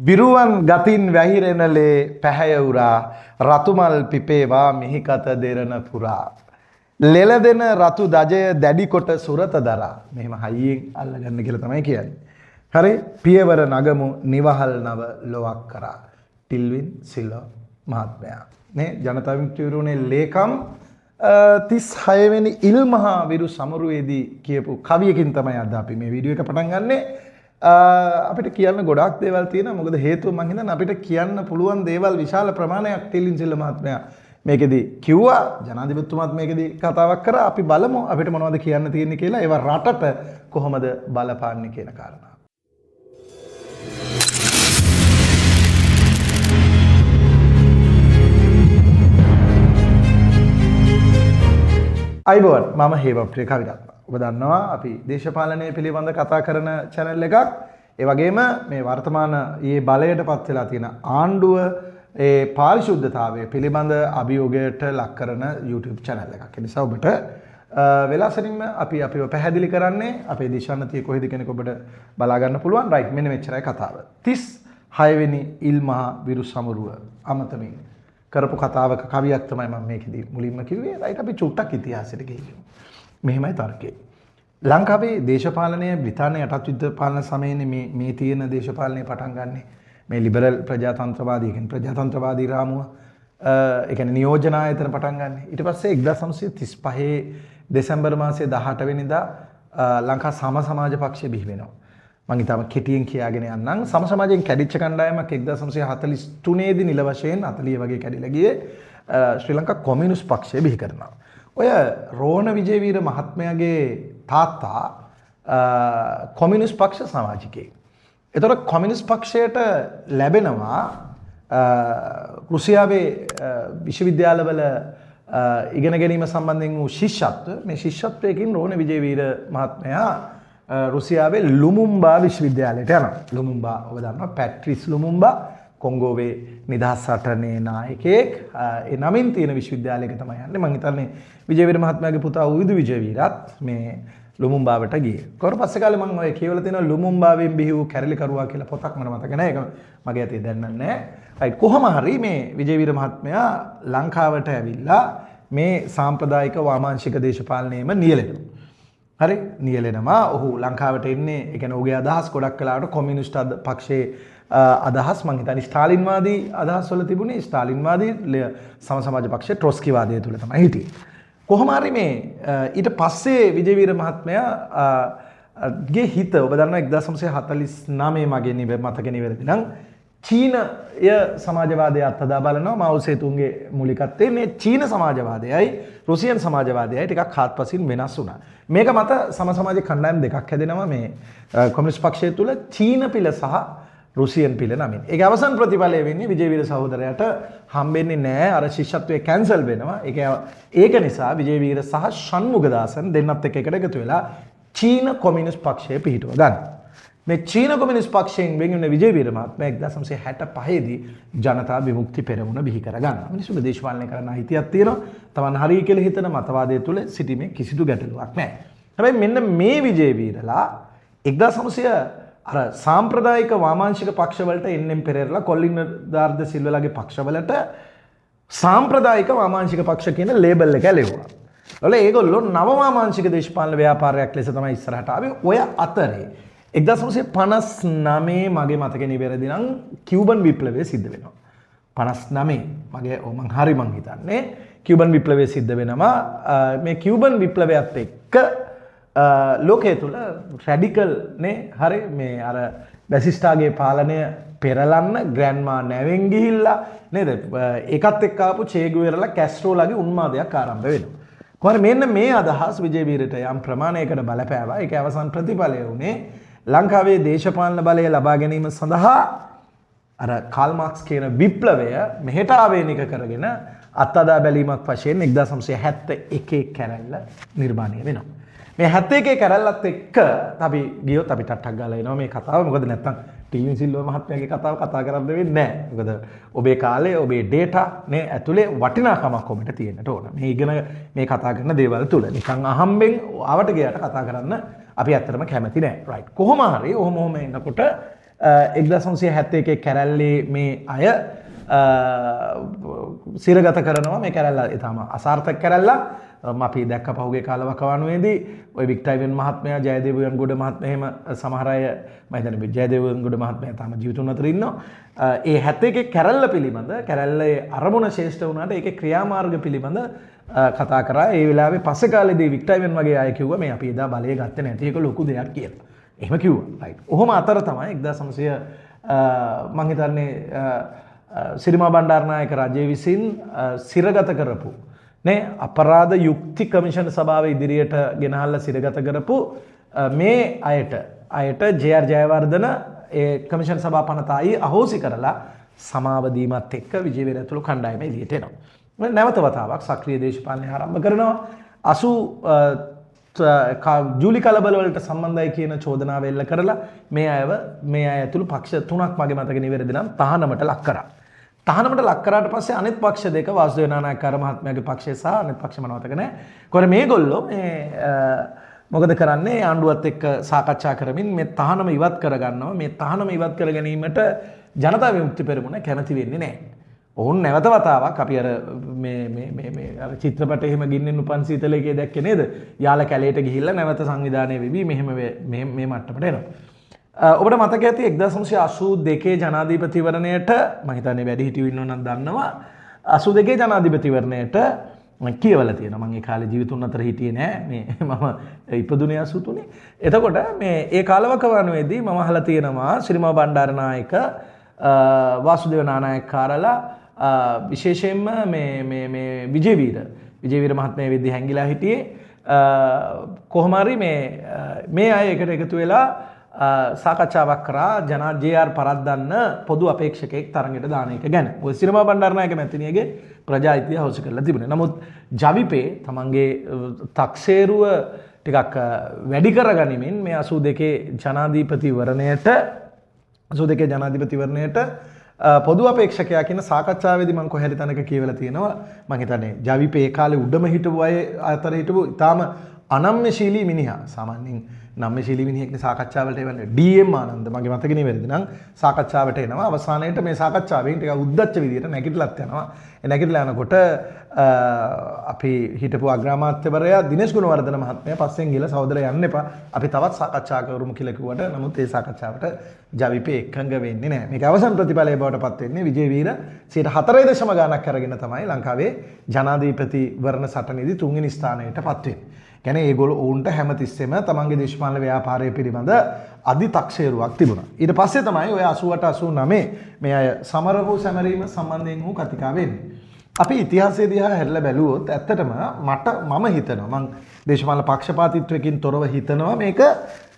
විරුවන් ගතින් වැහිරෙනලේ පැහැය උරා රතුමල් පිපේවා මිහිකත දෙරණ පුරා ලෙලදෙන රතු දජය දැඩි කොට සුරත දරා මෙහෙම හයියෙන් අල්ලගන්න කියලා තමයි කියන්නේ. හරි පියවර නගමු නිවහල් නව ලොවක් කරා ටිල්වින් සිල්වා මහත්මයා නේ ජනතා විමුක්ති විරුණේ ලේකම් 36 වෙනි ඉල්මහා විරු සමරුවේදී කියපු කවියකින් තමයි අද අපි මේ වීඩියෝ එක පටන් ගන්නෙ. අපිට කියන්න ගොඩාක් දේවල් තියෙනවා. මොකද හේතුව මං හිතන්නේ අපිට කියන්න පුළුවන් දේවල් විශාල ප්‍රමාණයක් ටිල්වින් සිල්වා මහත්මයා මේකෙදී කිව්වා. ජනාධිපතිතුමාත් මේකෙදී කතාවක් කරා. අපි බලමු අපිට මොනවද කියන්න තියෙන්නේ කියලා. ඒවා රටට කොහොමද බලපාන්නේ කියන කාරණා. අයිබෝන් මම හේමප්‍රිය කවිරත්න. ඔබ දන්නවා අපි දේශපාලනය පිළිබඳ කතා කරන channel එකක්. ඒ වගේම මේ වර්තමාන ඊයේ බලයට පත් වෙලා තියෙන ආණ්ඩුව ඒ පාරිශුද්ධතාවය පිළිබඳ අභියෝගයට ලක් කරන YouTube channel එකක්. ඒ නිසා ඔබට වෙලාසනින්ම අපි අපිව පැහැදිලි කරන්නේ අපේ දිශානතිය කොහෙද කෙනෙක් ඔබට බලා ගන්න පුළුවන්. රයිට් මෙන්න මෙච්චරයි කතාව. 36 වෙනි ඉල්මහා විරු සමරුව අමතමින් කරපු කතාවක කවියක් තමයි මම මේකෙදී මුලින්ම කිව්වේ. රයිට් අපි චුට්ටක් ඉතිහාසෙට ගිහින්. මෙහෙමයි තර්කේ. ලංකාවේ දේශපාලනය බ්‍රිතාන්‍ය යටත් යුද්ධ පාලන සමයේනේ මේ තියෙන දේශපාලනය පටන් ගන්නෙ. මේ ලිබරල් ප්‍රජාතන්ත්‍රවාදී කියන්නේ ප්‍රජාතන්ත්‍රවාදී රාමුව ඒ කියන්නේ නියෝජන ආයතන පටන් ගන්නෙ. ඊට පස්සේ 1935 දෙසැම්බර් මාසයේ 18 වෙනිදා ලංකා සම සමාජ පක්ෂය බිහි වෙනවා. මම ඊටම කෙටියෙන් කියාගෙන යන්නම්. සම සමාජයෙන් කැඩිච්ච කණ්ඩායමක් 1943 දී නිල වශයෙන් 40 වගේ කැඩිලා ගියේ ශ්‍රී ලංකා කොමියුනිස්ට් පක්ෂය බිහි කරනවා. ඔය රෝහණ විජේවීර මහත්මයාගේ තාත්තා කොමියුනිස්ට් පක්ෂ සමාජිකයෙක්. ඒතකොට කොමියුනිස්ට් පක්ෂයට ලැබෙනවා රුසියාවේ විශ්වවිද්‍යාලවල ඉගෙන ගැනීම සම්බන්ධයෙන් වූ ශිෂ්‍යත්ව. මේ ශිෂ්‍යත්වයකින් රෝහණ විජේවීර මහත්මයා රුසියාවේ ලුමුම්බා විශ්වවිද්‍යාලයට යනවා. ලුමුම්බා ඔබ දන්නවා පැට්‍රිස් ලුමුම්බා කොංගෝවේ නිදහස් රටනේ නායකයෙක්. ඒ නමින් තියෙන විශ්වවිද්‍යාලයක තමයි යන්නේ. මම හිතන්නේ විජේවීර මහත්මයාගේ පුතා උවිදු විජේවීරත් මේ ලුමුම්බාවට ගියේ. ඊට පස්සේ කාලේ මම ඔය කියවලා තියෙනවා ලුමුම්බාවෙන් බිහි වූ කැරලිකරුවා කියලා පොතක් මට මතක නැහැ. ඒක මගේ අතේ දැන් නැහැ. රයිට් කොහොම හරි මේ විජේවීර මහත්මයා ලංකාවට ඇවිල්ලා මේ සාම්ප්‍රදායික වාමාංශික දේශපාලනයේම නියැලෙනවා. හරි නියැලෙනවා. ඔහු ලංකාවට එන්නේ ඒ කියන්නේ ඔහුගේ අදහස් ගොඩක් කලාවට කොමියුනිස්ට් පක්ෂයේ අදහස් මං හිතන්නේ ස්ටාලින්වාදී අදහස් වල තිබුණේ. ස්ටාලින්වාදී සම සමාජ පක්ෂයේ ට්‍රොස්කිවාදය තුල තමයි හිටියේ. කොහොම හරි මේ ඊට පස්සේ විජේවීර මහත්මයාගේ හිත ඔබ දන්නවා 1949 මගේ මතක නිවැරදි නම් චීනය සමාජවාදය අත්හදා බලනවා. මාව් සේතුන්ගේ මූලිකත්වයේ මේ චීන සමාජවාදයයි රුසියන් සමාජවාදයයි ටිකක් හාත්පසින් වෙනස් වුණා. මේක මත සම සමාජ කණ්ඩායම් දෙකක් හැදෙනවා මේ කොමියුනිස්ට් පක්ෂය තුල චීන පිළ සහ රුසියන් පිළ නමින්. ඒක අවසන් ප්‍රතිඵලය වෙන්නේ විජේවීර සහෝදරයාට හම්බෙන්නේ නැහැ. අර ශිෂ්‍යත්වය කැන්සල් වෙනවා. ඒක නිසා විජේවීර සහ ෂණ්මුගදාසන් දෙන්නත් එක්ක එකට එකතු වෙලා චීන කොමියුනිස්ට් පක්ෂය පිහිටුව ගන්න. මේ චීන කොමියුනිස්ට් පක්ෂයෙන් වෙන් වෙන විජේවීර මහත්මයා 1965 දී ජනතා විමුක්ති පෙරමුණ බිහි කරගන්නවා. මිනිස්සුන්ගේ දේශපාලනය කරන්න අයිතියක් තියෙනවා. තමන් හරි කියලා හිතන මතවාදය තුළ සිටීමේ කිසිදු ගැටලුවක් නැහැ. හැබැයි මෙන්න මේ විජේවීරලා 1900 අර සාම්ප්‍රදායික වාමාංශික පක්ෂවලට එන්නෙන් පෙරේරලා කොලින් දාර්ද සිල්වලාගේ පක්ෂවලට සාම්ප්‍රදායික වාමාංශික පක්ෂ කියන ලේබල් එක ඇලෙවුවා. ඒගොල්ලෝ නව වාමාංශික දේශපාලන ව්‍යාපාරයක් ලෙස තමයි ඉස්සරහට ආවේ. ඔය අතරේ 1959 මගේ මතක නිවැරදි නම් කියුබන් විප්ලවය සිද්ධ වෙනවා. 59 මගේ මං හිතන්නේ කියුබන් විප්ලවය සිද්ධ වෙනවා. මේ කියුබන් විප්ලවයත් එක්ක ලෝකයේ තුල රැඩිකල් නේ හරි මේ අර බැසිස්ටාගේ පාලනය පෙරලන්න ග්‍රෑන්ඩ්මා නැවෙන් ගිහිල්ලා නේද ඒකත් එක්ක ආපු චේ ගුවෙරලා කැස්ට්‍රෝලාගේ උන්මාදයක් ආරම්භ වෙනවා. කොහොම මෙන්න මේ අදහස් විජේවීරට යම් ප්‍රමාණයකට බලපෑවා. ඒකේ අවසන් ප්‍රතිඵලය උනේ ලංකාවේ දේශපාලන බලය ලබා ගැනීම සඳහා අර කාල් මාක්ස් කියන විප්ලවය මෙහෙට ආවේනික කරගෙන අත්අදා බැලීමක් වශයෙන් 1971 කැරැල්ල නිර්මාණය වෙනවා. මේ 71 කැරැල්ලත් එක්ක අපි ගියොත් අපි ටට්ටක් ගාලා එනවා මේ කතාව. මොකද නැත්තම් ටිල්වින් සිල්වා මහත්මයාගේ කතාව කතා කරන්න වෙන්නේ නැහැ. මොකද ඔබේ කාලේ ඔබේ data නේ ඇතුලේ වටිනාකමක් ඔබට තියෙන්නට ඕන. මේ ඉගෙන මේ කතා කරන දේවල් තුල නිකන් අහම්බෙන් ආවට ගියාට කතා කරන්න අපි ඇත්තටම කැමති නැහැ. රයිට්. කොහොම හරි ඔහොම එනකොට 1971 කැරැල්ලේ මේ අය සිරගත කරනවා මේ කැරැල්ල ඊටම අසාර්ථක කැරැල්ලක් අපි දැක්ක පහුගිය කාලවකවානුවේදී ওই වික්ටර්වියන් මහත්මයා ජයදේවයන්ගොඩ මහත්මයා එහෙම සමහර අය මම හිතන්නේ ජයදේවයන්ගොඩ මහත්මයා තාම ජීවිතුන් අතර ඉන්නවා ඒ 71 කැරැල්ල පිළිබඳ කැරැල්ලේ අරමුණ ශ්‍රේෂ්ඨ වුණාට ඒකේ ක්‍රියාමාර්ග පිළිබඳ කතා කරා ඒ වෙලාවේ පස්සේ කාලේදී වික්ටර්වියන් වගේ අය කිව්වා මේ අපි එදා බලය ගත්තේ නැති එක ලොකු දෙයක් කියලා. එහෙම කිව්වා. රයිට්. ඔහොම අතර තමයි 1900 මම හිතන්නේ සිරිමා බණ්ඩාරනායක රජය විසින් සිරගත කරපු නේ අපරාධ යුක්ති කමිෂන් සභාව ඉදිරියට ගෙනහල්ලා සිරගත කරපු මේ අයට ජේ.ආර්. ජයවර්ධන ඒ කමිෂන් සභා පනතයි අහෝසි කරලා සමාව දීමත් එක්ක විජේවීර ඇතුළු කණ්ඩායම එළියට එනවා. නැවත වතාවක් සක්‍රීය දේශපාලනය ආරම්භ කරනවා. 80 ජූලි කලබල වලට සම්බන්ධයි කියන චෝදනාව එල්ල කරලා මේ අය ඇතුළු පක්ෂ තුනක් මගේ මතක නිවැරදි නම් තහනමට ලක් කරා. තහනමට ලක් කරාට පස්සේ අනෙත් පක්ෂ දෙක වාසුදේව නානායක්කාර මහත්මයාගේ පක්ෂය සහ අනෙත් පක්ෂ මනවතක නැහැ. කොහොම මේගොල්ලෝ මොකද කරන්නේ ආණ්ඩුවත් එක්ක සාකච්ඡා කරමින් මේ තහනම ඉවත් කරගන්නවා. මේ තහනම ඉවත් කර ගැනීමට ජනතා විමුක්ති පෙරමුණ කැමති වෙන්නේ නැහැ. ඔවුන් නැවත වතාවක් අපි අර අර චිත්‍රපටයේ එහෙම ගින්නෙන් උපන් සීතලයේ දැක්කේ නේද? යාල කැලේට ගිහිල්ලා නැවත සංවිධානය වෙවි මෙහෙම මේ මට්ටමට එනවා. ඔබට මතක ඇති 1982 ජනාධිපතිවරණයට මම හිතන්නේ වැඩි හිටියෝ ඉන්නව නම් දන්නවා 82 ජනාධිපතිවරණයට මම කියවලා තියෙනවා මම ඒ කාලේ ජීවිතුන් අතර හිටියේ නෑ මේ මම ඉපදුනේ 83 එතකොට මේ ඒ කාලවකවානුවේදී මම අහලා තියෙනවා ශ්‍රීමා බණ්ඩාරනායක වාසුදේව නානායක්කාරලා විශේෂයෙන්ම මේ විජේවීර මහත්මයා වෙද්දී හැංගිලා හිටියේ කොහොම හරි මේ අය එකට එකතු වෙලා සාකච්ඡාවක් කරා ජේ.ආර්. පරද්දන්න පොදු අපේක්ෂකයෙක් තරඟයට දාන එක ගැන. ඔය සිරිමා බණ්ඩාරනායක මැතිණියගේ ප්‍රජා ඉතිහාසය හොසි කරලා තිබුණේ. නමුත් ජවිපේ තමන්ගේ තක්සේරුව ටිකක් වැඩි කරගනිමින් මේ 82 ජනාධිපතිවරණයට පොදු අපේක්ෂකයා කියන සාකච්ඡාවේදී මම කොහේ හරි තැනක කියවලා තියෙනවා මම හිතන්නේ ජවිපේ ඒ කාලේ උඩම හිටපු අය අතර හිටපු ඊටාම අනම්‍යශීලී මිනිහා සාමාන්‍යයෙන් නම්‍යශීලී මිනිහෙක්නේ සාකච්ඡාවලට එවන්නේ ඩී.එම්. ආනන්ද මගේ මතක නෙවෙයිද නම් සාකච්ඡාවට එනවා අවසානයේට මේ සාකච්ඡාවෙන් ටිකක් උද්දච්ච විදියට නැගිටලත් යනවා ඒ නැගිටලා යනකොට අපි හිටපු අග්‍රාමාත්‍යවරයා දිනේෂ් ගුණවර්ධන මහත්මයා පස්සෙන් ගිහලා සහෝදරයා යන්න එපා අපි තවත් සාකච්ඡා කරමු කියලා කිව්වට නමුත් ඒ සාකච්ඡාවට ජවිපේ එකඟ වෙන්නේ නැහැ මේක අවසන් ප්‍රතිඵලය බවට පත් වෙන්නේ විජේවීර 4.4 ගාණක් අරගෙන තමයි ලංකාවේ ජනාධිපතිවරණ සටනේදී තුන්වෙනි ස්ථානයට පත් වෙන්නේ කියන්නේ ඒගොල්ලෝ ඔවුන්ට හැමතිස්සෙම තමන්ගේ දේශපාලන ව්‍යාපාරය පිළිබඳ අධි තක්සේරුවක් තිබුණා. ඊට පස්සේ තමයි ඔය 88 89 මේ අය සමරපු සැමරීම සම්බන්ධයෙන් වූ කතිකා වෙන්නේ. අපි ඉතිහාසය දිහා හැරිලා බැලුවොත් ඇත්තටම මම හිතනවා මං දේශපාලන පක්ෂපාතීත්වයකින් තොරව හිතනවා මේක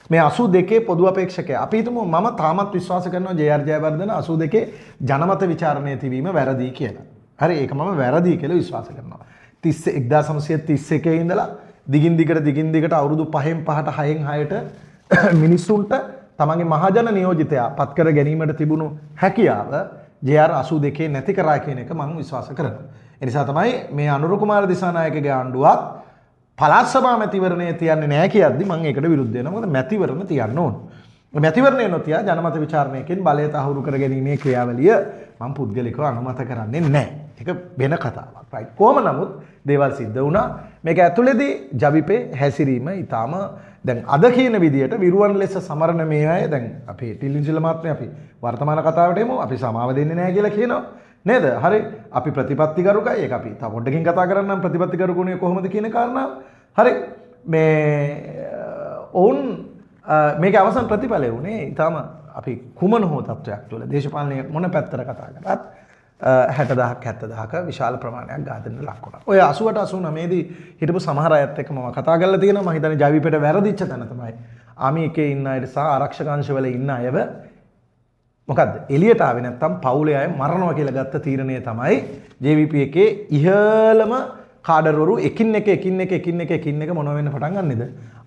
මේ 82 පොදු අපේක්ෂකයා. අපි හිතමු මම තාමත් විශ්වාස කරනවා ජේ.ආර්. ජයවර්ධන 82 ජනමත විචාරණය තිබීම වැරදි කියලා. හරි ඒක මම වැරදි කියලා විශ්වාස කරනවා. 1931 ඉඳලා දිගින් දිගට අවුරුදු 5න් 5ට 6න් 6ට මිනිස්සුන්ට තමන්ගේ මහජන නියෝජිතයා පත් කර ගැනීමට තිබුණු හැකියාව ජේ.ආර්. 82 නැති කරා කියන එක මම විශ්වාස කරනවා. ඒ නිසා තමයි මේ අනුර කුමාර දිසානායකගේ ආණ්ඩුවත් පළාත් සභා මැතිවරණය තියන්නේ නැහැ කියද්දි මම ඒකට විරුද්ධ වෙනවා. මොකද මැතිවරණ තියන්න ඕන. මැතිවරණය නොතියා ජනමත විචාරණයකින් බලය තහවුරු කර ගැනීමේ ක්‍රියාවලිය මම පුද්ගලිකව අනුමත කරන්නේ නැහැ. ඒක වෙන කතාවක්. රයිට්. කොහොම නමුත් දේවල් සිද්ධ වුණා. මේක ඇතුළේදී ජවිපේ හැසිරීම ඊටාම දැන් අද කියන විදියට විරුවන් ලෙස සමරන මේ අය දැන් අපේ ටිලින්සිල මාත්මේ අපි වර්තමාන කතාවට එමු. අපි සමාව දෙන්නේ නැහැ කියලා කියනවා. නේද? හරි. අපි ප්‍රතිපත්තිගරුකයි. ඒක අපි තව පොඩ්ඩකින් කතා කරන්නම් ප්‍රතිපත්තිගරුකුනේ කොහොමද කියන කාරණාව. හරි. මේ ඔවුන් මේක අවසන් ප්‍රතිඵලය උනේ ඊටාම අපි කුමන හෝ තත්වයක් තුළ දේශපාලනයේ මොන පැත්තට කතා කරත් 60,000ක් 70,000ක විශාල ප්‍රමාණයක් ඝාතනයට ලක් වුණා. ඔය 88 89 දී හිටපු සමහර අයත් එක්ක මම කතා කරලා තියෙනවා. මම හිතන්නේ ජවිපේට වැරදිච්ච තැන තමයි ආමි එකේ ඉන්න අයට සහ ආරක්ෂක අංශවල ඉන්න අයව මොකද්ද එළියට ආවේ නැත්තම් පවුලේ අය මරනවා කියලා ගත්ත තීරණය තමයි JVP එකේ ඉහළම කාඩර්වරු එකින් එක මොන වෙන්න පටන් ගන්නේද?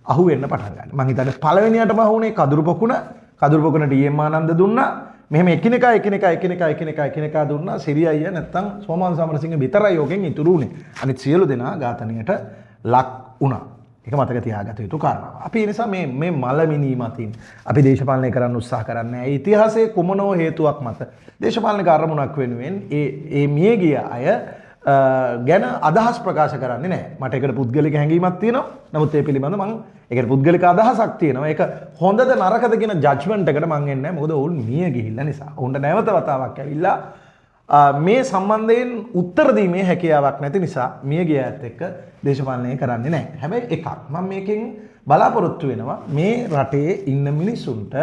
අහු වෙන්න පටන් ගන්න. මම හිතන්නේ පළවෙනියටම අහුනේ කදුරු පොකුණ ඩී.එම්. ආනන්ද දුන්නා. මෙහෙම එකිනෙකා දුන්නා. සිරිය අයියා නැත්තම් සෝමන් සමරසිංහ විතරයි යෝගෙන් ඉතුරු උනේ. අනිත් සියලු දෙනා ඝාතනයට ලක් වුණා. ඒක මතක තියාගත යුතු කාරණාව. අපි ඒ නිසා මේ මලමිනී මතින් අපි දේශපාලනය කරන්න උත්සාහ කරන්නේ නැහැ. ඉතිහාසයේ කුමනෝ හේතුවක් මත දේශපාලනික අරමුණක් වෙනුවෙන් ඒ මියගිය අය ගැන අදහස් ප්‍රකාශ කරන්නේ නැහැ. මට ඒකට පුද්ගලික හැඟීමක් තියෙනවා. නමුත් ඒ පිළිබඳව මම ඒකට පුද්ගලික අදහසක් තියෙනවා. ඒක හොඳද නරකද කියන ජජ්මන්ට් එකට මම එන්නේ නැහැ. මොකද ඔවුන් මිය ගිහිල්ලා නිසා. ඔවුන්ට නැවත වතාවක් ඇවිල්ලා මේ සම්බන්ධයෙන් උත්තර දීමේ හැකියාවක් නැති නිසා මිය ගිය ඇත් එක්ක දේශපාලනය කරන්නේ නැහැ. හැබැයි එකක් මම මේකෙන් බලාපොරොත්තු වෙනවා මේ රටේ ඉන්න මිනිසුන්ට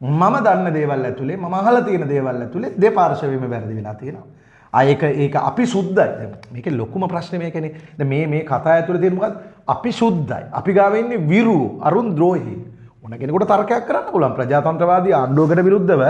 මම දන්න දේවල් ඇතුලේ මම අහලා තියෙන දේවල් ඇතුලේ දෙපාර්ශවෙම වැරදි වෙලා තියෙනවා. ඒක අපි සුද්ධයි. මේකේ ලොකුම ප්‍රශ්නේ මේකනේ. දැන් මේ කතා ඇතුලේ තියෙන මොකද්ද? අපි සුද්ධයි. අපි ගාව ඉන්නේ විරු අරුන් ද්‍රෝහී. ඕන කෙනෙකුට තර්කයක් කරන්න පුළුවන්. ප්‍රජාතන්ත්‍රවාදී ආණ්ඩුවකට විරුද්ධව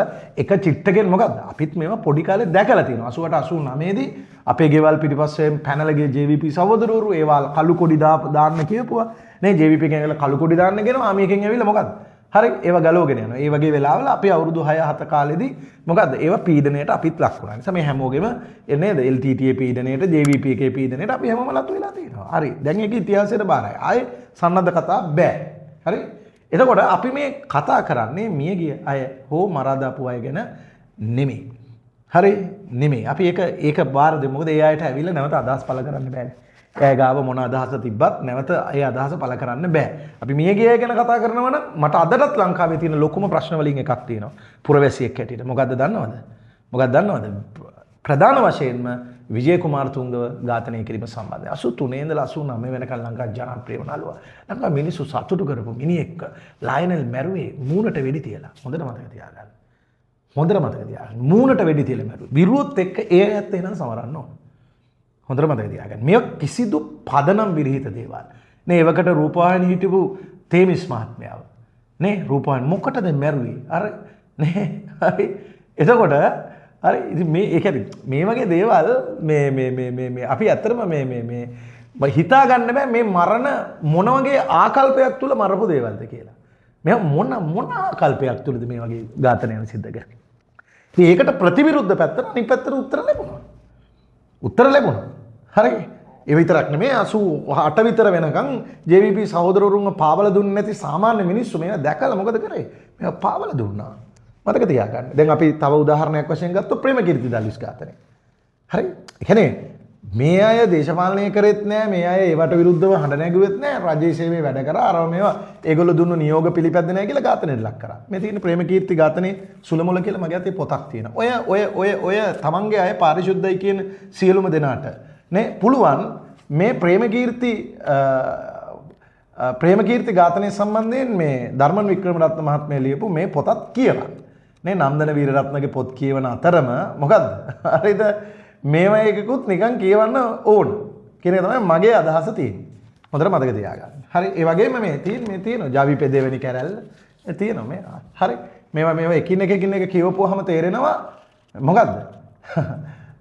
එක චිත්තකෙන් මොකද්ද? අපිත් මේවා පොඩි කාලේ දැකලා තියෙනවා. 88 89 දී අපේ ගෙවල් පිටිපස්සේ පැනලා ගිය JVP සහෝදරවරු ඒවා කළු කොඩි දාන්න කියපුවා. නේ JVP එකෙන් ඇවිල්ලා කළු කොඩි දාන්න කියනවා. ආමියකින් ඇවිල්ලා මොකද්ද? හරි ඒවා ගලවගෙන යනවා. ඒ වගේ වෙලාවල අපි අවුරුදු 6 7 කාලෙදී මොකද්ද? ඒවා පීඩනයට අපිත් ලක් වුණා. නිසා මේ හැමෝගෙම නේද? LTTA පීඩනයට, JVP එකේ පීඩනයට අපි හැමෝම ලතු වෙලා තියෙනවා. හරි. දැන් ඒක ඉතිහාසයට බාරයි. ආයේ සන්නද්ධ කතා බෑ. හරි. එතකොට අපි මේ කතා කරන්නේ මියගිය අය හෝ මරා දාපු අය ගැන නෙමෙයි. හරි? නෙමෙයි. අපි ඒක බාර දෙමු. මොකද ඒ අයට ඇවිල්ලා නැවත අදහස් පළ කරන්න බෑනේ. ඒ ගාව මොන අදහස තිබ්බත් නැවත ඒ අදහස පළ කරන්න බෑ. අපි මියගිය අය ගැන කතා කරනවා නම් මට අදටත් ලංකාවේ තියෙන ලොකුම ප්‍රශ්න වලින් එකක් තියෙනවා. පුරවැසියෙක් හැටියට. මොකද්ද දන්නවද? ප්‍රධාන වශයෙන්ම විජය කුමාරතුංගව ඝාතනය කිරීම සම්බන්ධයෙන් 83 ඉඳලා 89 වෙනකල් ලංකාවේ ජනප්‍රිය වුණාලුවා. ලංකාවේ මිනිස්සු සතුටු කරපු මිනිහෙක් ලයනල් මැරුවේ මූණට වෙඩි තියලා. හොඳට මතක තියාගන්න. මූණට වෙඩි තියලා මැරුවේ. විරුවත් එක්ක ඒ ඇත්ත එනන් සමරන්න ඕන. හොඳට මතක තියාගන්න. මේ කිසිදු පදනම් විරහිත දේවල්. නේ ඒවකට රූපවාහිනී හිටපු තේමිස් මහත්මයාව. නේ රූපවාහිනී මොකටද මැරුවේ? අර නේ හරි. එතකොට හරි ඉතින් මේ ඒ කියන්නේ මේ වගේ දේවල් මේ අපි ඇත්තටම මේ හිතා ගන්න බෑ මේ මරණ මොන වගේ ආකල්පයක් තුල මරපු දේවල්ද කියලා. මේ මොන ආකල්පයක් තුලද මේ වගේ ඝාතනයන් සිද්ධ කරන්නේ. ඉතින් ඒකට ප්‍රතිවිරුද්ධ පැත්තට අනිත් පැත්තට උත්තර ලැබුණා. හරි. ඒ විතරක් නෙමෙයි 88 විතර වෙනකන් JVP සහෝදරවරුන්ව පාවල දුන්නේ නැති සාමාන්‍ය මිනිස්සු මේවා දැකලා මොකද කරේ? මේවා පාවල දුන්නා. මතක තියාගන්න. දැන් අපි තව උදාහරණයක් වශයෙන් ගත්තොත් ප්‍රේමකීර්ති දල්විස් ඝාතනය. හරි? ඒ කියන්නේ මේ අය දේශපාලනය කරෙත් නෑ, මේ අය ඒවට විරුද්ධව හඬ නැගුවෙත් නෑ, රජයේ සේවයේ වැඩ කරා, අරව මේවා ඒගොල්ලෝ දුන්නු නියෝග පිළිපැද්ද නෑ කියලා ඝාතනයට ලක් කරා. මේ තියෙන ප්‍රේමකීර්ති ඝාතනේ සුලමුල කියලා මගේ අතේ පොතක් තියෙනවා. ඔය තමන්ගේ අය පාරිශුද්ධයි කියන සියලුම දෙනාට නේ පුළුවන් මේ ප්‍රේමකීර්ති ඝාතනය සම්බන්ධයෙන් මේ ධර්මන් වික්‍රමරත්න මහත්මයා ලියපු මේ පොතත් කියවන්න. නේ නන්දන වීරරත්නගේ පොත් කියවන අතරම මොකද්ද? හරිද? මේවා එකකුත් නිකන් කියවන්න ඕන. කියන එක තමයි මගේ අදහස තියෙන්නේ. හොඳට මතක තියාගන්න. හරි. ඒ වගේම මේ තියෙනවා ජවිපේ දෙවෙනි කැරැල්ල. තියෙනවා මේ. හරි. මේවා එකින් එක කියවපුවාම තේරෙනවා මොකද්ද?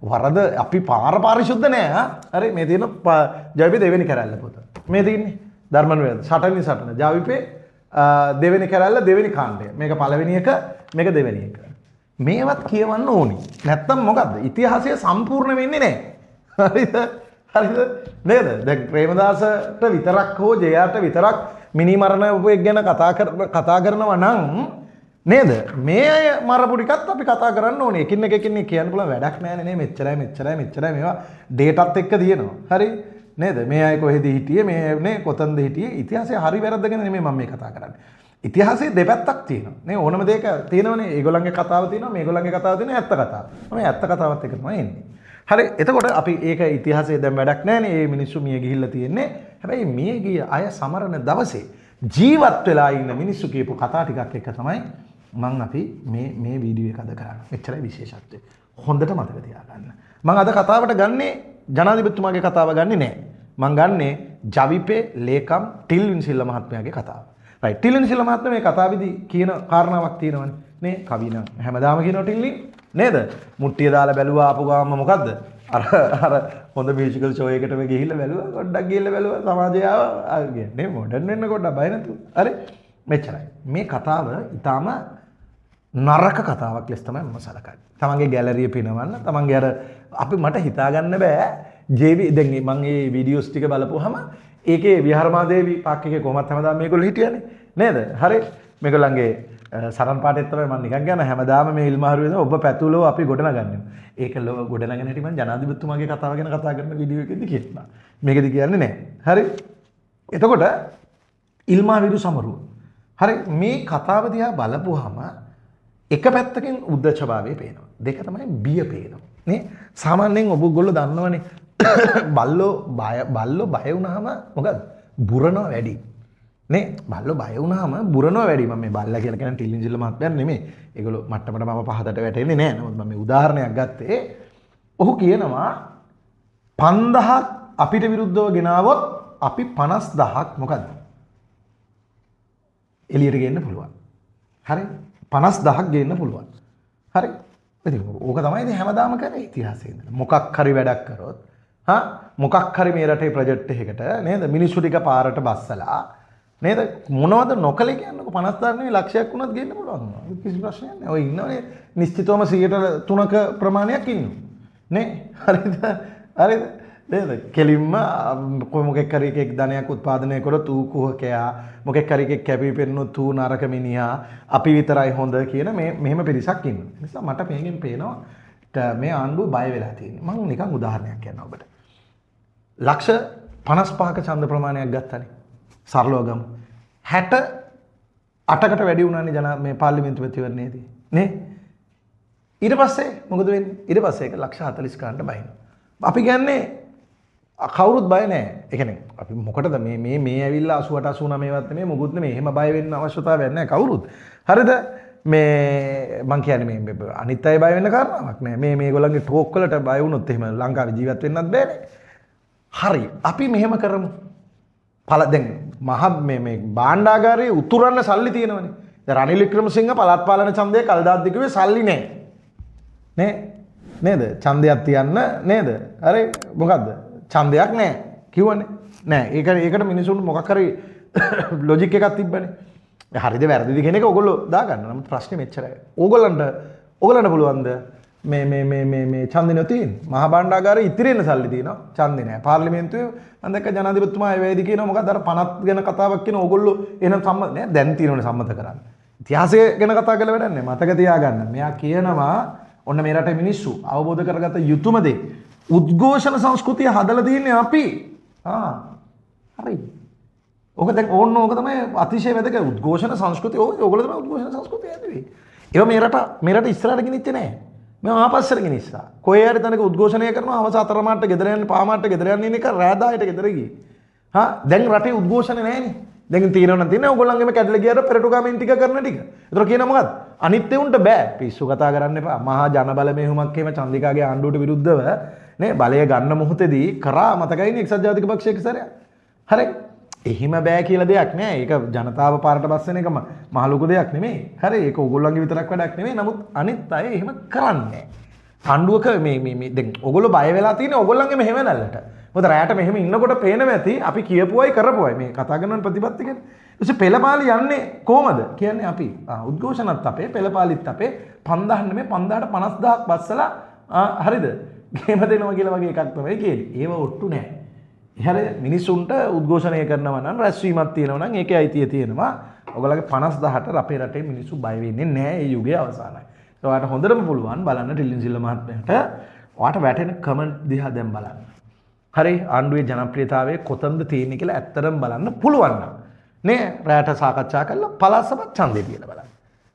වරද අපි පාරිශුද්ධ නෑ. හරි. මේ තියෙන ජවිපේ දෙවෙනි කැරැල්ල පොත. මේ තියෙන්නේ ධර්මන් වේද සටන ජවිපේ දෙවෙනි කැරැල්ල දෙවෙනි කාණ්ඩය. මේක පළවෙනි එක, මේක දෙවෙනි එක. මේවත් කියවන්න ඕනි. නැත්තම් මොකද්ද? ඉතිහාසය සම්පූර්ණ වෙන්නේ නැහැ. හරිද? නේද? දැන් ප්‍රේමදාසට විතරක් හෝ ජයාට විතරක් මිනි මරණ උපෙක් ගැන කතා කරනවා නම් නේද? මේ අය මරපු ටිකත් අපි කතා කරන්න ඕනේ. එකින් එක කියන්න පුළුවන් වැඩක් නැහැ නේ. මෙච්චරයි මේවා ඩේටාත් එක්ක තියෙනවා. හරි? නේද? මේ අය කොහෙද හිටියේ? මේ කොතනද හිටියේ? ඉතිහාසය හරි වැරද්ද ගැන නෙමෙයි මම මේ කතා කරන්නේ. ඉතිහාසයේ දෙපැත්තක් තියෙනවා. නේ ඕනම දෙයක තියෙනවනේ. ඒගොල්ලන්ගේ කතාව තියෙනවා, මේගොල්ලන්ගේ කතාව තියෙනවා, ඇත්ත කතාව. මම ඇත්ත කතාවත් එක තමයි එන්නේ. හරි. එතකොට අපි ඒක ඉතිහාසයේ දැන් වැඩක් නැහැනේ. මේ මිනිස්සු මිය ගිහිල්ලා තියෙන්නේ. හැබැයි මිය ගිය අය සමරන දවසේ ජීවත් වෙලා ඉන්න මිනිස්සු කියපු කතා ටිකක් එක තමයි අපි මේ වීඩියෝ එක අද කරන්නේ. මෙච්චරයි විශේෂත්වය. හොඳට මතක තියාගන්න. මම අද කතාවට ගන්නේ ජනාධිපතිතුමාගේ කතාව ගන්නෙ නෑ. මම ගන්නේ ජවිපේ ලේකම් ටිල්වින්සිල්ල මහත්මයාගේ කතාව. රයිට්. ටිල්වින්සිල්ල මහත්මයා මේ කතාවේදී කියන කාරණාවක් තියෙනවනේ. නේ කවින හැමදාම කියනවා ටිල්ලි නේද? මුට්ටිය දාලා බැලුවා ආපු ගාම මොකද්ද? අර හොඳ මියුසිකල් ෂෝ එකකට මේ ගිහිල්ලා බැලුවා. පොඩ්ඩක් ගිහිල්ලා බැලුවා. සමාජය ආවා. කියන්නේ මොඩර්න් වෙන්න පොඩ්ඩක් බය නැතුව. හරි. මෙච්චරයි. මේ කතාව ඊටාම නරක කතාවක් ලෙස තමයි මම සලකන්නේ. තමන්ගේ ගැලරිය පිනවන්න, තමන්ගේ අර අපි මට හිතා ගන්න බෑ JV දැන් මම මේ වීඩියෝස් ටික බලපුවාම ඒකේ විහාරමාදේවි පාක් එකේ කොහොමත් හැමදාම මේගොල්ලෝ හිටියනේ නේද? හරි. මේගොල්ලන්ගේ සරන් පාටෙත් තමයි මම නිකන් කියන හැමදාම මේ ඉල්මහරුවේ ඔබ පැතුලෝ අපි ගොඩනගන්නේ. ඒක ගොඩනගන හැටි මම ජනාධිපතිතුමාගේ කතාව ගැන කතා කරන වීඩියෝ එකෙදි කියනවා. මේකෙදි කියන්නේ නැහැ. හරි. එතකොට ඉල්මා විරු සමරුව. හරි මේ කතාව දිහා බලපුවාම එක පැත්තකින් උද්දච්චභාවය පේනවා. දෙක තමයි බිය පේනවා. නේ සාමාන්‍යයෙන් ඔබගොල්ලෝ දන්නවනේ බල්ලෝ බය වුණාම මොකද? බුරනවා වැඩි. නේ බල්ලෝ බය වුණාම බුරනවා වැඩි. මම මේ බල්ලා කියලා කියන ටිලින්ජිල්ල මහත්මයා නෙමෙයි. ඒගොල්ලෝ මට්ටමට මම පහතට වැටෙන්නේ නැහැ. නමුත් මම මේ උදාහරණයක් ගත්තේ. ඔහු කියනවා 5000ක් අපිට විරුද්ධව ගෙනාවොත් අපි 50000ක් මොකද්ද? එළියට ගේන්න පුළුවන්. හරි 50000ක් ගේන්න පුළුවන්. හරි. ඉතින් ඕක තමයි ඉතින් හැමදාම කරේ ඉතිහාසයේ ඉඳලා. මොකක් හරි වැඩක් කරොත් මොකක් හරි මේ රටේ ප්‍රොජෙක්ට් එකකට නේද මිනිස්සු ටික පාරට බස්සලා නේද මොනවද නොකලේ කියන්නකො 50000 නෙවෙයි ලක්ෂයක් වුණත් ගේන්න පුළුවන්. කිසි ප්‍රශ්නයක් නැහැ. ඔය ඉන්නවනේ නිශ්චිතවම 3%ක ප්‍රමාණයක් ඉන්නවා. නේ හරිද? හරිද? නේද? කෙලින්ම මොකෙක් හරි එකෙක් ධනයක් උත්පාදනය කරොත් ඌ කුහකයා මොකෙක් හරි එකෙක් කැපී පෙනුනොත් ඌ නරක මිනිහා අපි විතරයි හොඳ කියන මෙහෙම පිරිසක් ඉන්නවා. ඒ නිසා මට මේකෙන් පේනවා මේ ආණ්ඩුව බය වෙලා තියෙන්නේ. මම නිකන් උදාහරණයක් කියන්නම් ඔබට. ලක්ෂ 55ක ඡන්ද ප්‍රමාණයක් ගත්තනේ. සරලව ගමු. 68කට වැඩි වුණානේ මේ පාර්ලිමේන්තු ප්‍රතිවරණයේදී. නේ? ඊට පස්සේ මොකද වෙන්නේ? ඊට පස්සේ ඒක ලක්ෂ 40 ගන්නට බහිනවා. අපි කියන්නේ කවුරුත් බය නැහැ. ඒ කියන්නේ අපි මොකටද මේ ඇවිල්ලා 88 89 වත් නෙමෙයි මොකුත් නෙමෙයි. එහෙම බය වෙන්න අවශ්‍යතාවයක් නැහැ කවුරුත්. හරිද? මේ මං කියන්නේ මේ අනිත් අය බය වෙන්න කාරණාවක් නැහැ. මේගොල්ලන්ගේ ටෝක් වලට බය වුණොත් එහෙම ලංකාවේ ජීවත් වෙන්නත් බෑනේ. හරි. අපි මෙහෙම කරමු. දැන් මහ මේ භාණ්ඩාගාරයේ උතුරන්න සල්ලි තියෙනවනේ. දැන් රනිල් වික්‍රමසිංහ පළාත් පාලන ඡන්දය කල්දාත් දිගුවේ සල්ලි නැහැ. නේ? නේද? ඡන්දයක් තියන්න නේද? හරි මොකද්ද? ඡන්දයක් නැහැ කිව්වනේ. නෑ. ඒකට මිනිසුන්ට මොකක් හරි ලොජික් එකක් තිබ්බනේ. හරිද වැරදිද කියන එක ඕගොල්ලෝ දාගන්න. නමුත් ප්‍රශ්නේ මෙච්චරයි. ඕගොල්ලන්ට පුළුවන්ද මේ ඡන්දේ නොතියින් මහා භාණ්ඩාගාරයේ ඉතිරෙන්න සල්ලි තියෙනවා. ඡන්දේ නෑ. පාර්ලිමේන්තුවේ මම දැක්ක ජනාධිපතිතුමා ඒ වේදී කියනවා මොකක්ද අර පනත් ගැන කතාවක් කියන ඕගොල්ලෝ එහෙනම් සම්මත නෑ. දැන් තියෙනවනේ සම්මත කරන්න. ඉතිහාසය ගැන කතා කරලා වැඩක් නෑ. මතක තියාගන්න. මෙයා කියනවා ඔන්න මේ රටේ මිනිස්සු අවබෝධ කරගත යුතුම දේ උද්ඝෝෂණ සංස්කෘතිය හදලා තියෙන්නේ අපි. හරි. ඕක දැන් ඕක තමයි අතිශය වැදගත් උද්ඝෝෂණ සංස්කෘතිය. ඕගොල්ලෝ තමයි උද්ඝෝෂණ සංස්කෘතිය ඇදුවේ. ඒක මේ රට ඉස්සරහට ගෙනිච්චේ නැහැ. මේ ආපස්සට ගෙනිස්සා. කොහේ හරි තැනක උද්ඝෝෂණය කරනවා අවස අතරමාට්ට ගෙදර යන්න පාමාට්ට ගෙදර යන්න ඉන්න එක රෑදායට ගෙදර ගියේ. දැන් රටේ උද්ඝෝෂණ නැහැනේ. දැන් තියෙනවා නම් තියෙනවා ඕගොල්ලන්ගේම කැඩලා ගියාට පෙරටු ගාමින් ටික කරන ටික. ඒතර කියන මොකද්ද? අනිත් උන්ට බෑ. පිස්සු කතා කරන්න එපා. මහා ජනබල මෙහෙමක් එහෙම චන්දිකාගේ ආණ්ඩුවට විරුද්ධව නේ බලය ගන්න මොහොතේදී කරා මතකයිනේ එක්සත් ජාතික පක්ෂයේ සරයක්. හරි. එහෙම බෑ කියලා දෙයක් නෑ. ඒක ජනතාව පාරට බස්සන එකම මහ ලොකු දෙයක් නෙමෙයි. හරි. ඒක ඕගොල්ලන්ගේ විතරක් වැඩක් නෙමෙයි. නමුත් අනිත් අය එහෙම කරන්නේ නෑ. ආණ්ඩුවක මේ දැන් ඕගොල්ලෝ බය වෙලා තියෙන්නේ ඕගොල්ලන්ගේ මෙහෙම නැල්ලට. මොකද රැයට මෙහෙම ඉන්නකොට පේනවා ඇති අපි කියපුවයි කරපුවයි මේ කතා කරන ප්‍රතිපත්ති ගැන. ඊට පෙළපාලි යන්නේ කොහමද? කියන්නේ අපි උද්ඝෝෂණත් අපේ පෙළපාලිත් අපේ 5000 නෙමෙයි 5000ට 50000ක් බස්සලා හරිද? ගේම දෙනවා කියලා වගේ එකක් තමයි කියන්නේ. ඒව ඔට්ටු නෑ. හරි මිනිසුන්ට උද්ඝෝෂණය කරනවා නම් රැස්වීමක් තියෙනවා නම් ඒකේ අයිතිය තියෙනවා. ඔයගොල්ලන්ගේ 50000ට අපේ රටේ මිනිස්සු බය වෙන්නේ නෑ. ඒ යුගයේ අවසానයි. ඔයාලට හොඳටම පුළුවන් බලන්න ටිලින්සිල්ල මහත්මයාට ඔයාට වැටෙන කමෙන්ට් දිහා දැන් බලන්න. හරි ආණ්ඩුවේ ජනප්‍රියතාවය කොතනද තියෙන්නේ කියලා ඇත්තටම බලන්න පුළුවන් නම් නේ රැයට සාකච්ඡා කරලා පළස්සපත් ඡන්දේ කියලා බලන්න.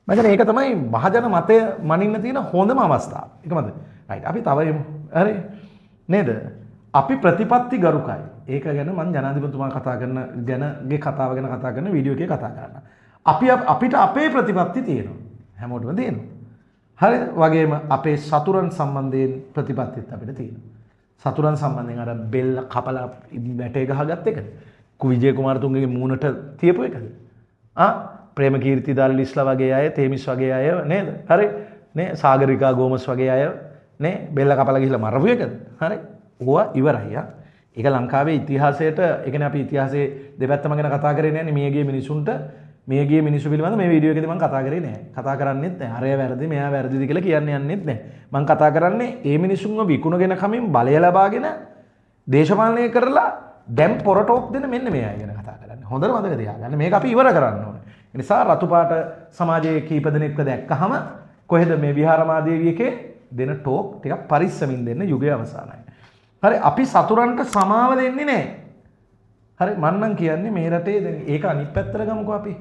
මම කියන්නේ ඒක තමයි මහජන මතය මනින්න තියෙන හොඳම අවස්ථාව. ඒකමද? රයිට් අපි තව හරි නේද? අපි ප්‍රතිපත්ති ගරුකයි. ඒක ගැන මම ජනාධිපතිතුමා කතා කරන ගැනගේ කතාව ගැන කතා කරන වීඩියෝ එකේ කතා කරනවා. අපිට අපේ ප්‍රතිපත්ති තියෙනවා. හැමෝටම තියෙනවා. හරි වගේම අපේ සතුරන් සම්බන්ධයෙන් ප්‍රතිපත්තිත් අපිට තියෙනවා. සතුරන් සම්බන්ධයෙන් අර බෙල්ල කපලා වැටේ ගහගත්ත එකද? විජය කුමාරතුංගගේ මූණට තියපු එකද? ප්‍රේමකීර්ති දල්ලිස්ලා වගේ අය, තේමිස් වගේ අය නේද? හරි. නේ සාගරිකා ගෝමස් වගේ අය නේ බෙල්ල කපලා ගිහිල්ලා මරපු එකද? හරි. ඕවා ඉවරයි. ඒක ලංකාවේ ඉතිහාසයට, ඒ කියන්නේ අපි ඉතිහාසයේ දෙපැත්තම ගැන කතා කරේ නෑනේ. මියගිය මිනිස්සු පිළිබඳ මේ වීඩියෝ එකේදී මම කතා කරේ නෑ. කතා කරන්නේත් නෑ. අරය වැරදි, මෙයා වැරදිද කියලා කියන්න යන්නෙත් නෑ. මම කතා කරන්නේ මේ මිනිසුන්ව විකුණගෙන කමින් බලය ලබාගෙන දේශපාලනය කරලා දැන් පොරටෝක් දෙන මෙන්න මේ අය ගැන කතා කරන්නේ. හොඳට මතක තියාගන්න. මේක අපි ඉවර කරන්න ඕනේ. ඒ නිසා රතු පාට සමාජයේ කීප දෙනෙක්ව දැක්කහම කොහෙද මේ විහාරමාදේවිය එකේ දෙන ටෝක් ටිකක් පරිස්සමින් දෙන්න යුගය අවසానයි. හරි අපි සතුරන්ට සමාව දෙන්නේ නැහැ. හරි මම නම් කියන්නේ මේ රටේ දැන් ඒක අනිත් පැත්තට ගමුකෝ අපි.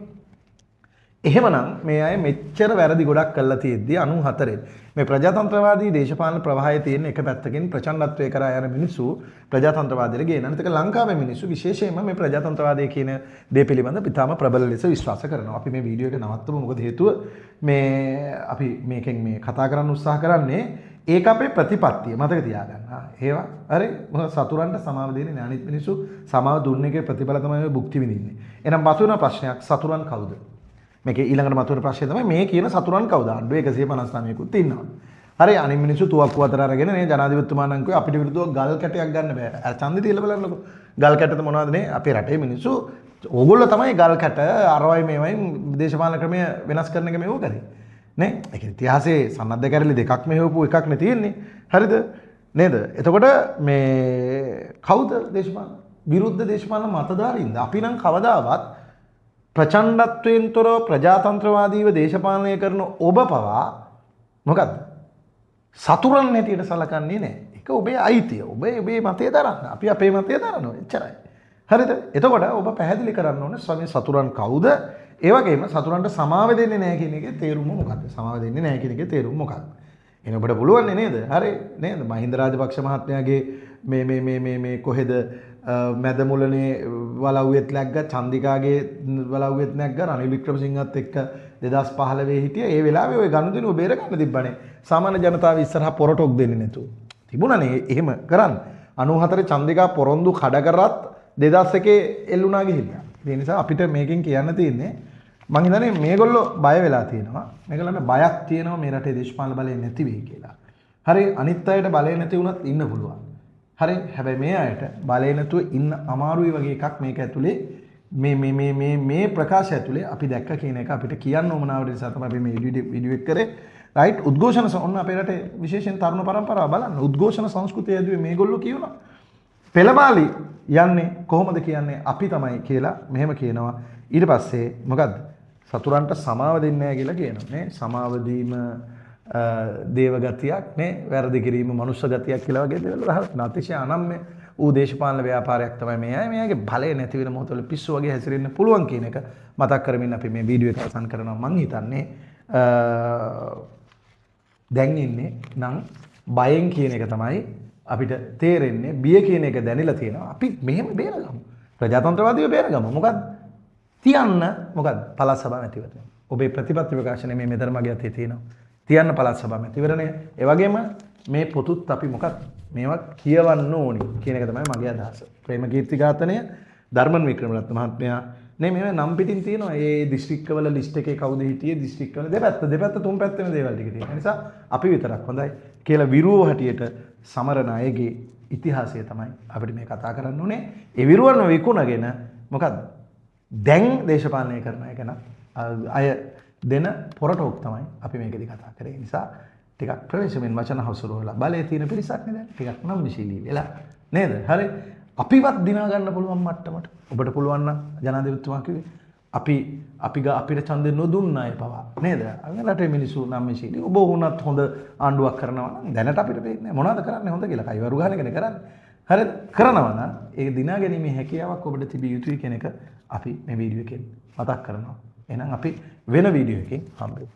එහෙමනම් මේ අය මෙච්චර වැරදි ගොඩක් කළා තියෙද්දි 94 මේ ප්‍රජාතන්ත්‍රවාදී දේශපාලන ප්‍රවාහයේ තියෙන එක පැත්තකින් ප්‍රචණ්ඩත්වයේ කරා යන මිනිස්සු ප්‍රජාතන්ත්‍රවාදයට ගේන අනිත් එක ලංකාවේ මිනිස්සු විශේෂයෙන්ම මේ ප්‍රජාතන්ත්‍රවාදයේ කියන දේ පිළිබඳ පිටාම ප්‍රබල ලෙස විශ්වාස කරනවා. අපි මේ වීඩියෝ එක නවත්තමු මොකද හේතුව මේ අපි මේකෙන් මේ කතා කරන්න උත්සාහ කරන්නේ ඒක අපේ ප්‍රතිපත්තිය මතක තියාගන්න. ඒවා හරි මොකද සතුරන්ට සමාව දෙන්නේ නැහැ. අනිත් මිනිස්සු සමාව දුන්න එකේ ප්‍රතිඵල තමයි භුක්ති විඳින්නේ. එහෙනම් මතුවෙන ප්‍රශ්නයක් සතුරන් කවුද? මේකේ ඊළඟට මතුවෙන ප්‍රශ්නේ තමයි මේ කියන සතුරන් කවුද? ආණ්ඩුවේ 159කුත් ඉන්නවා. හරි අනිත් මිනිස්සු තුවක්කු අතර අරගෙන නේ ජනාධිපතිතුමා නම් කිව්වා අපිට විරුද්ධව ගල් කැටයක් ගන්න බෑ. අර ඡන්දෙ තියලා බලන්නකො. ගල් කැටද මොනවද නේ? අපේ රටේ මිනිස්සු ඕගොල්ලෝ තමයි ගල් කැට අරවයි මේවයි දේශපාලන ක්‍රමය වෙනස් කරන එක මෙව කරේ. නේ? ඒක ඉතිහාසයේ සම්බන්ධ කැරලි දෙකක් මෙහෙවපු එකක් නේ තියෙන්නේ. හරිද? නේද? එතකොට මේ කවුද දේශපාලන විරුද්ධ දේශපාලන මතධාරීන්ද? අපි නම් කවදාවත් ප්‍රචණ්ඩත්වයෙන් තොරව ප්‍රජාතන්ත්‍රවාදීව දේශපාලනය කරන ඔබ පවා මොකද්ද? සතුරන් හැටියට සලකන්නේ නැහැ. ඒක ඔබේ අයිතිය. ඔබේ මතය දරන්න. අපි අපේ මතය දරනවා. එච්චරයි. හරිද? එතකොට ඔබ පැහැදිලි කරන්න ඕනේ ස්වාමී සතුරන් කවුද? ඒ වගේම සතුරන්ට සමාව දෙන්නේ නැහැ කියන එකේ තේරුම මොකක්ද? සමාව දෙන්නේ නැහැ කියන එකේ තේරුම මොකක්ද? එන ඔබට පුළුවන් නේද? හරි නේද? මහින්ද රාජපක්ෂ මහත්මයාගේ මේ කොහෙද මැද මුලනේ වලව්වෙත් නැග්ග චන්දිකාගේ වලව්වෙත් නැග්ග රනිල් වික්‍රමසිංහත් එක්ක 2015 හිටිය ඒ වෙලාවේ ওই ගනුදෙනුව බේර ගන්න තිබ්බනේ සාමාන්‍ය ජනතාව ඉස්සරහා පොරටොක් දෙන්නේ නැතුව තිබුණානේ එහෙම කරන්න 94 චන්දිකා පොරොන්දු කඩ කරත් 2001 එල්ලුණා ගිහිල්ලා ඒ නිසා අපිට මේකෙන් කියන්න තියෙන්නේ මං හිතන්නේ මේගොල්ලෝ බය වෙලා තියෙනවා මේගොල්ලන්ට බයක් තියෙනවා මේ රටේ දේශපාලන බලය නැති වෙයි කියලා හරි අනිත් අයට බලය නැති වුණත් ඉන්න පුළුවන් හරි හැබැයි මේ අයට බලය නැතුව ඉන්න අමාරුයි වගේ එකක් මේක ඇතුලේ මේ ප්‍රකාශය ඇතුලේ අපි දැක්ක කියන එක අපිට කියන්න ඕමනාවට නිසා තමයි අපි මේ වීඩියෝ එක කරේ රයිට් උද්ඝෝෂණ ඔන්න අපේ රටේ විශේෂයෙන් තරුණ පරම්පරාව බලන්න උද්ඝෝෂණ සංස්කෘතිය ඇදුවේ මේගොල්ලෝ කියනවා පෙළමාලි යන්නේ කොහොමද කියන්නේ අපි තමයි කියලා මෙහෙම කියනවා ඊට පස්සේ මොකද්ද සතුරන්ට සමාව දෙන්නේ නැහැ කියලා කියනවා නේ සමාව දීම දේව ගතියක් නේ වැරදි කිරීම මනුෂ්‍ය ගතියක් කියලා වගේ දේවල් රහත් අතිශය අනම්‍ය ඌ දේශපාලන ව්‍යාපාරයක් තමයි මේ අය මෙයාගේ බලය නැති වෙන මොහොතවල පිස්සු වගේ හැසිරෙන්න පුළුවන් කියන එක මතක් කරමින් අපි මේ වීඩියෝ එක අවසන් කරනවා මං හිතන්නේ දැන් ඉන්නේ නම් බයෙන් කියන එක තමයි අපිට තේරෙන්නේ බිය කියන එක දැනিলা තියෙනවා අපි මෙහෙම බේරගමු ප්‍රජාතන්ත්‍රවාදීව බේරගමු මොකද්ද තියන්න මොකද්ද පළාත් සභාව මැතිවරණය ඔබේ ප්‍රතිපත්ති ප්‍රකාශනයේ මේ මෙතන මගේ අතේ තියෙනවා තියන්න පළාත් සභාව මැතිවරණය ඒ වගේම මේ පොතුත් අපි මොකක්ද මේවා කියවන්න ඕනි කියන එක තමයි මගේ අදහස ප්‍රේමකීර්ති ඝාතනය ධර්මන් වික්‍රමරත්න මහත්මයා නේ මේව නම් පිටින් තියෙනවා ඒ දිස්ත්‍රික්කවල ලිස්ට් එකේ කවුද හිටියේ දිස්ත්‍රික්කවල දෙපැත්ත තුන් පැත්තෙම දේවල් ටික තියෙනවා නිසා අපි විතරක් හොඳයි කියලා විරුව හැටියට සමරන අයගේ ඉතිහාසය තමයි අපිට මේ කතා කරන්න ඕනේ ඒ විරුවන විකුණගෙන මොකද්ද දැන් දේශපාලනය කරන එක නම් අය දෙන පොරටෝක් තමයි අපි මේකදී කතා කරේ නිසා ටිකක් ප්‍රවේශමෙන් වචන හසුරුවලා බලයේ තියෙන පිරිසක් නේද ටිකක් නම්ශීලී වෙලා නේද හරි අපිවත් දිනා ගන්න පුළුවන් මට්ටමට ඔබට පුළුවන් නම් ජනාධිපතිතුමා කිව්වේ අපිට ඡන්දෙ නොදුන්න අය පවා නේද රටේ මිනිස්සු නම්ශීලී ඔබ වුණත් හොඳ ආණ්ඩුවක් කරනවා නම් දැනට අපිට පේන්නේ මොනවද කරන්නේ හොඳ කියලා කයිවරු ගහන එකනේ කරන්නේ හරිද කරනවා නම් ඒ දිනා ගැනීමේ හැකියාවක් ඔබට තිබිය යුතුයි කියන එක අපි මේ වීඩියෝ එකෙන් මතක් කරනවා එහෙනම් අපි වෙන වීඩියෝ එකකින් හම්බෙමු